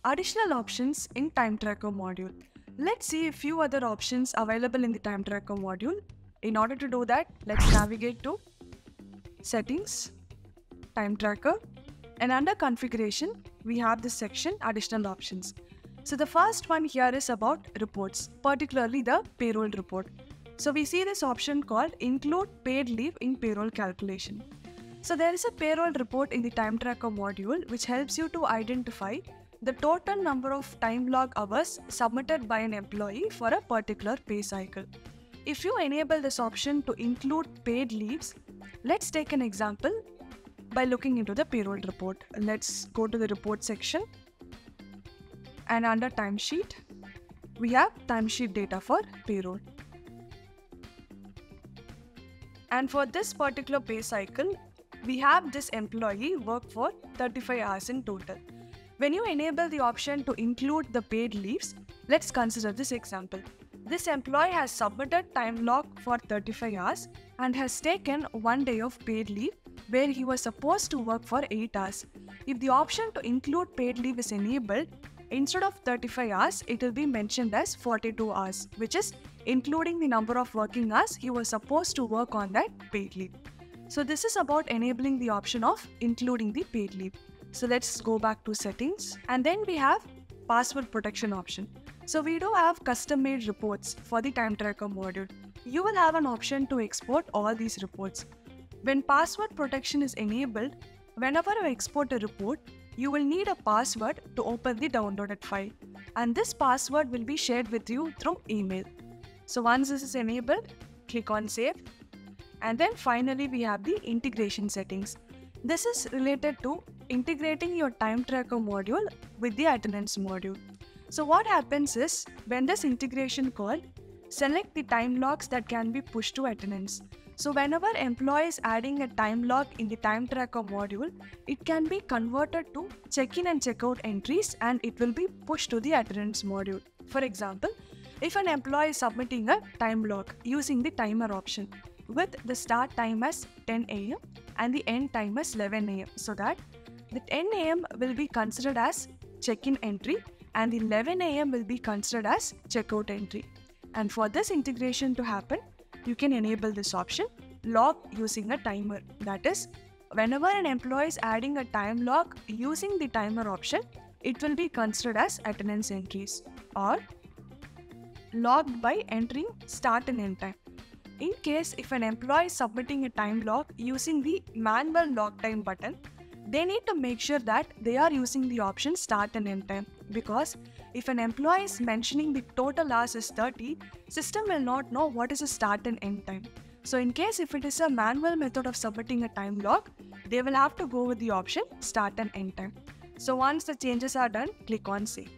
Additional options in Time Tracker module. Let's see a few other options available in the Time Tracker module. In order to do that, let's navigate to Settings, Time Tracker, and under Configuration, we have this section Additional Options. So the first one here is about reports, particularly the payroll report. So we see this option called Include Paid Leave in Payroll Calculation. So there is a payroll report in the Time Tracker module which helps you to identify the total number of time log hours submitted by an employee for a particular pay cycle. If you enable this option to include paid leaves, let's take an example by looking into the payroll report. Let's go to the report section, and under timesheet, we have timesheet data for payroll. And for this particular pay cycle, we have this employee work for 35 hours in total. When you enable the option to include the paid leaves, let's consider this example. This employee has submitted time log for 35 hours and has taken 1 day of paid leave where he was supposed to work for 8 hours. If the option to include paid leave is enabled, instead of 35 hours, it will be mentioned as 42 hours, which is including the number of working hours he was supposed to work on that paid leave. So this is about enabling the option of including the paid leave. So let's go back to settings, and then we have password protection option. So we do have custom-made reports for the Time Tracker module. You will have an option to export all these reports. When password protection is enabled, whenever you export a report, you will need a password to open the downloaded file, and this password will be shared with you through email. So once this is enabled, click on Save, and then finally we have the integration settings. This is related to integrating your Time Tracker module with the attendance module. So what happens is, when this integration called, select the time logs that can be pushed to attendance. So whenever employee is adding a time log in the Time Tracker module, it can be converted to check-in and check-out entries, and it will be pushed to the attendance module. For example, if an employee is submitting a time log using the timer option with the start time as 10 AM and the end time as 11 AM, so that the 10 AM will be considered as check-in entry and the 11 AM will be considered as check-out entry. And for this integration to happen, you can enable this option, log using a timer. That is, whenever an employee is adding a time log using the timer option, it will be considered as attendance entries, or logged by entering start and end time. In case if an employee is submitting a time log using the manual log time button, they need to make sure that they are using the option start and end time, because if an employee is mentioning the total hours is 30, system will not know what is the start and end time. So in case if it is a manual method of submitting a time log, they will have to go with the option start and end time. So once the changes are done, click on Save.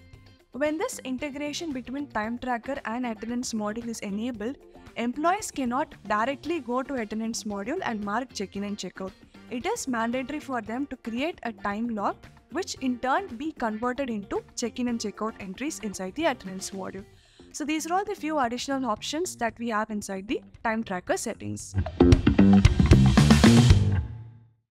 When this integration between Time Tracker and attendance module is enabled, employees cannot directly go to attendance module and mark check-in and check-out. It is mandatory for them to create a time log, which in turn be converted into check-in and check-out entries inside the attendance module. So these are all the few additional options that we have inside the Time Tracker settings.